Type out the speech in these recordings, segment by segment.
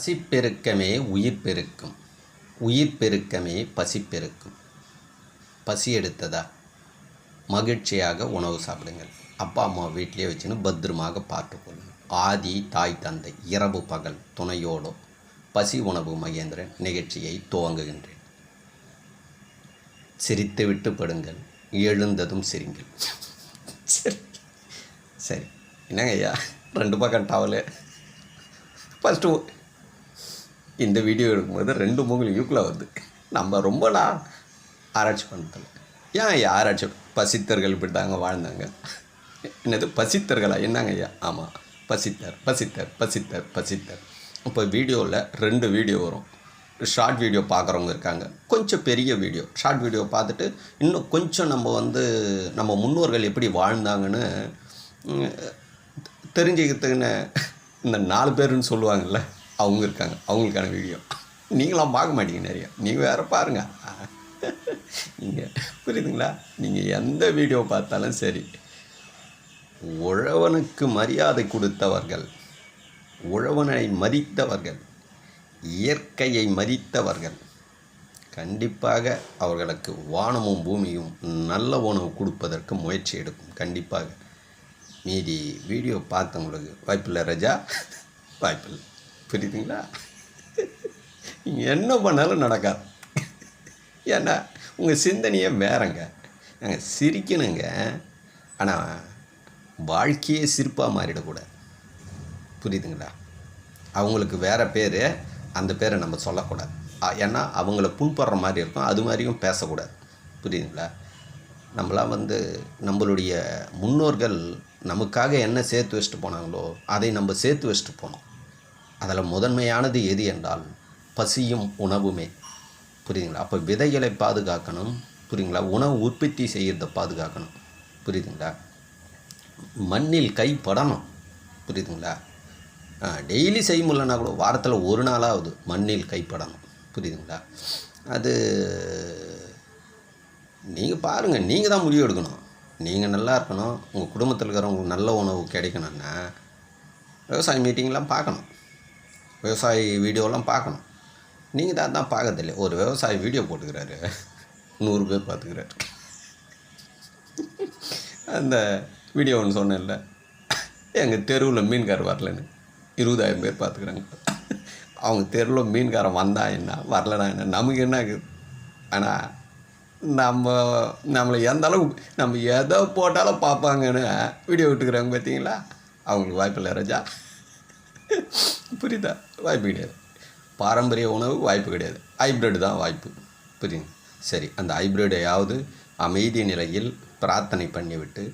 பசி பெருக்கமே உயிர் பெருக்கும், உயிர் பெருக்கமே பசி பெருக்கும். பசி எடுத்ததா மகிழ்ச்சியாக உணவு சாப்பிடுங்கள். அப்பா அம்மா வீட்டிலே வச்சுன்னு பத்திரமாக பார்த்துக்கொள்ளுங்கள். ஆதி தாய் தந்தை இரவு பகல் துணையோடு பசி உணவு மகேந்திரன் நிகழ்ச்சியை துவங்குகின்றேன். சிரித்து விட்டு படுங்கள், எழுந்ததும் சிரிங்கள். சரி சரி, என்னங்க ஐயா 2 பக்கம் டவலு. ஃபஸ்ட்டு இந்த வீடியோ எடுக்கும்போது 2 மூங்கில் யூக்கில் வருது. நம்ம ரொம்பலா ஆராய்ச்சி பண்ணுறதில்ல. ஏன் ஐயா ஆராய்ச்சி? பசித்தர்கள் இப்படி தாங்க வாழ்ந்தாங்க. என்னது பசித்தர்களா? என்னங்க ஐயா? ஆமாம், பசித்தர் பசித்தர் பசித்தர் பசித்தர். இப்போ வீடியோவில் 2 வீடியோ வரும். ஷார்ட் வீடியோ பார்க்குறவங்க இருக்காங்க, கொஞ்சம் பெரிய வீடியோ. ஷார்ட் வீடியோ பார்த்துட்டு இன்னும் கொஞ்சம் நம்ம முன்னோர்கள் எப்படி வாழ்ந்தாங்கன்னு தெரிஞ்சுக்கிறதுக்குன்னு இந்த 4 பேருன்னு சொல்லுவாங்கள்ல, அவங்க இருக்காங்க. அவங்களுக்கான வீடியோ நீங்களாம் பார்க்க மாட்டீங்க நிறைய. நீங்கள் வேறு பாருங்கள். நீங்கள் புரியுதுங்களா? நீங்கள் எந்த வீடியோ பார்த்தாலும் சரி, உழவனுக்கு மரியாதை கொடுத்தவர்கள், உழவனை மதித்தவர்கள், இயற்கையை மதித்தவர்கள் கண்டிப்பாக அவர்களுக்கு வானமும் பூமியும் நல்ல உணவு கொடுப்பதற்கு முயற்சி எடுக்கும். கண்டிப்பாக. மீதி வீடியோ பார்த்தவங்களுக்கு வாய்ப்பில்லை ராஜா, வாய்ப்பில்லை. புரியுதுங்களா? நீங்கள் என்ன பண்ணாலும் நடக்காது. ஏன்னா உங்கள் சிந்தனையே வேறங்க. நாங்கள் சிரிக்கணுங்க, ஆனால் வாழ்க்கையே சிரிப்பாக மாறிடக்கூடாது. புரியுதுங்களா? அவங்களுக்கு வேறு பேர், அந்த பேரை நம்ம சொல்லக்கூடாது. ஏன்னா அவங்கள புண்படுற மாதிரி இருக்கும், அது மாதிரியும் பேசக்கூடாது. புரியுதுங்களா? நம்மளாம் நம்மளுடைய முன்னோர்கள் நமக்காக என்ன சேர்த்து வச்சுட்டு போனாங்களோ அதை நம்ம சேர்த்து வச்சுட்டு போனோம். அதில் முதன்மையானது எது என்றால் பசியும் உணவுமே. புரியுதுங்களா? அப்போ விதைகளை பாதுகாக்கணும். புரியுதுங்களா? உணவு உற்பத்தி செய்கிறத பாதுகாக்கணும். புரியுதுங்களா? மண்ணில் கைப்படணும். புரியுதுங்களா? டெய்லி செய்ய முடியலன்னா கூட வாரத்தில் 1 நாளாவது மண்ணில் கைப்படணும். புரியுதுங்களா? அது நீங்கள் பாருங்கள், நீங்கள் தான் முடிவு எடுக்கணும். நீங்கள் நல்லா இருக்கணும், உங்கள் குடும்பத்தில் இருக்கிறவங்களுக்கு நல்ல உணவு கிடைக்கணும்னா விவசாய மீட்டிங்லாம் பார்க்கணும், விவசாயி வீடியோலாம் பார்க்கணும். நீங்கள் தான் பார்க்கறதில்லை. ஒரு விவசாயி வீடியோ போட்டுக்கிறாரு, 100 பேர் பார்த்துக்கிறாரு. அந்த வீடியோ ஒன்று சொன்னேன்ல, எங்கள் தெருவில் மீன்கார் வரலன்னு 20,000 பேர் பார்த்துக்கிறாங்க. அவங்க தெருவில் மீன்காரன் வந்தால் என்ன, வரலனா என்ன, நமக்கு என்ன இருக்குது? ஆனால் நம்மளை எந்த அளவுக்கு நம்ம எதை போட்டாலும் பார்ப்பாங்கன்னு வீடியோ விட்டுக்கிறாங்க. பார்த்தீங்களா? அவங்களுக்கு வாய்ப்பில்லை ராஜா. புரியுதா? வாய்ப்பு கிடையாது. பாரம்பரிய உணவு வாய்ப்பு கிடையாது. ஹைப்ரிட் தான் வாய்ப்பு. புரியுது? சரி, அந்த ஹைப்ரிடையாவது அமைதி நிலையில் பிரார்த்தனை பண்ணிவிட்டு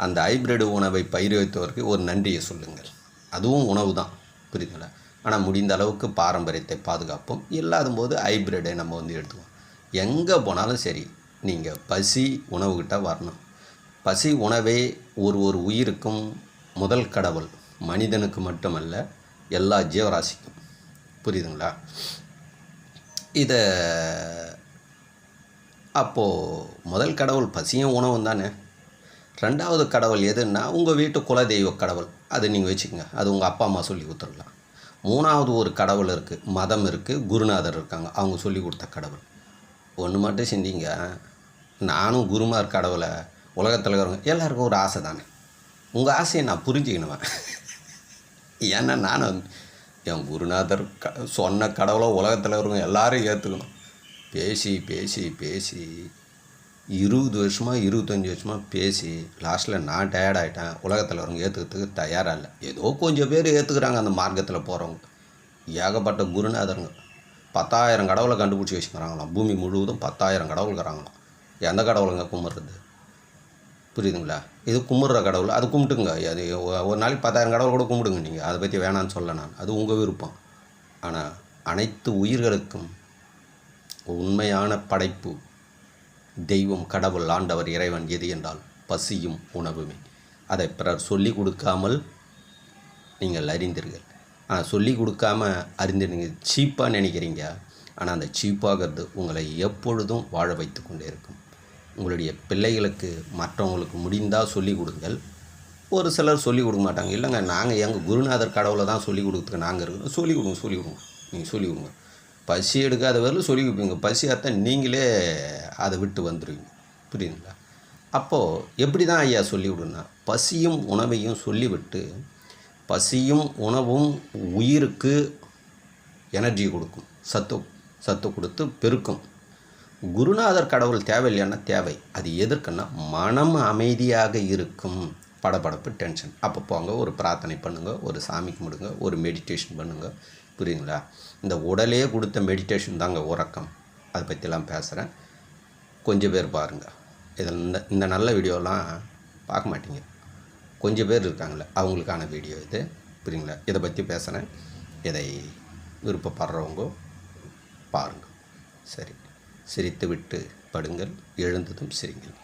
அந்த ஹைப்ரிட் உணவை பயிர்வித்தவருக்கு ஒரு நன்றியை சொல்லுங்கள். அதுவும் உணவு தான். புரியுதுங்களா? ஆனால் முடிந்த அளவுக்கு பாரம்பரியத்தை பாதுகாப்போம். இல்லாத போது ஹைப்ரிடை நம்ம எடுத்துக்குவோம். எங்கே போனாலும் சரி, நீங்கள் பசி உணவுகிட்ட வரணும். பசி உணவே ஒரு உயிருக்கும் முதல் கடவுள். மனிதனுக்கு மட்டுமல்ல, எல்லா ஜீவராசிக்கும். புரியுதுங்களா? இதை அப்போது முதல் கடவுள் பசியும் உணவும் தானே. 2வது கடவுள் எதுன்னா உங்கள் வீட்டு குலதெய்வ கடவுள். அது நீங்கள் வச்சுக்கோங்க, அது உங்கள் அப்பா அம்மா சொல்லி கொடுத்துடலாம். 3வது ஒரு கடவுள் இருக்குது, மதம் இருக்குது, குருநாதர் இருக்காங்க, அவங்க சொல்லி கொடுத்த கடவுள். ஒன்று மட்டும் சிந்திங்க, நானும் குருமார் கடவுளை உலகத்தில் இருக்கிறவங்க எல்லாருக்கும் ஒரு ஆசை தானே. உங்கள் ஆசையை நான் புரிஞ்சுக்கணுவேன். ஏன்னா நான் என் குருநாதர் சொன்ன கடவுளை உலகத்தில் இருக்கிறவங்க எல்லோரும் ஏற்றுக்கணும். பேசி பேசி பேசி 20 வருஷமாக 25 வருஷமாக பேசி லாஸ்ட்டில் நான் டயர்டாகிட்டேன். உலகத்தில் வரவங்க ஏற்றுக்கிறதுக்கு தயாராக இல்லை. ஏதோ கொஞ்சம் பேர் ஏற்றுக்கிறாங்க அந்த மார்க்கத்தில் போகிறவங்க. ஏகப்பட்ட குருநாதருங்க 10,000 கடவுளை கண்டுபிடிச்சி வச்சுக்கிறாங்களாம். பூமி முழுவதும் 10,000 கடவுள் இருக்கிறாங்களாம். எந்த கடவுளுங்க கும்பிட்றது? புரியுதுங்களா? இது கும்பிட்ற கடவுள், அது கும்பிட்டுங்க. அது ஒரு நாளைக்கு 10,000 கடவுள் கூட கும்பிடுங்க. நீங்கள் அதை பற்றி வேணான்னு சொல்ல நான், அது உங்கள் விருப்பம். ஆனால் அனைத்து உயிர்களுக்கும் உண்மையான படைப்பு தெய்வம், கடவுள், ஆண்டவர், இறைவன் எது என்றால் பசியும் உணவுமே. அதை பிறர் சொல்லி கொடுக்காமல் நீங்கள் அறிந்தீர்கள். ஆனால் சொல்லி கொடுக்காம அறிந்து நீங்கள் சீப்பாக நினைக்கிறீங்க. ஆனால் அந்த சீப்பாகிறது உங்களை எப்பொழுதும் வாழ வைத்து கொண்டே இருக்கும். உங்களுடைய பிள்ளைகளுக்கு மற்றவங்களுக்கு முடிந்தால் சொல்லிக் கொடுங்கள். ஒரு சிலர் சொல்லிக் கொடுக்க மாட்டாங்க. இல்லைங்க நாங்கள் எங்கள் குருநாதர் கடவுளை தான் சொல்லிக் கொடுக்குறதுக்கு நாங்கள் இருக்கிறோம். சொல்லிக் கொடுங்க நீங்கள் சொல்லிக் கொடுங்க. பசி எடுக்காத வரலும் சொல்லிக் கொடுப்பீங்க. பசி அத்தை நீங்களே அதை விட்டு வந்துடுவீங்க. புரியுதுங்களா? அப்போது எப்படி தான் ஐயா சொல்லி விடுன்னா, பசியும் உணவையும் சொல்லிவிட்டு, பசியும் உணவும் உயிருக்கு எனர்ஜி கொடுக்கும், சத்து கொடுத்து பெருக்கும். குருநாதர் கடவுள் தேவையில்லைன்னா தேவை. அது எதற்குன்னா மனம் அமைதியாக இருக்கும். படபடப்பு டென்ஷன் அப்போ போங்க, ஒரு பிரார்த்தனை பண்ணுங்கள், ஒரு சாமி கும்பிடுங்க, ஒரு மெடிடேஷன் பண்ணுங்கள். புரியுங்களா? இந்த உடலே கொடுத்த மெடிடேஷன் தாங்க உறக்கம். அதை பற்றிலாம் பேசுகிறேன். கொஞ்சம் பேர் பாருங்கள். இதில் இந்த நல்ல வீடியோலாம் பார்க்க மாட்டீங்க. கொஞ்சம் பேர் இருக்காங்களே அவங்களுக்கான வீடியோ இது. புரியுங்களா? இதை பற்றி பேசுகிறேன். இதை விருப்பப்படுறவங்க பாருங்கள். சரி, சிரித்து விட்டு படுங்கள், எழுந்ததும் சிரிங்கள்.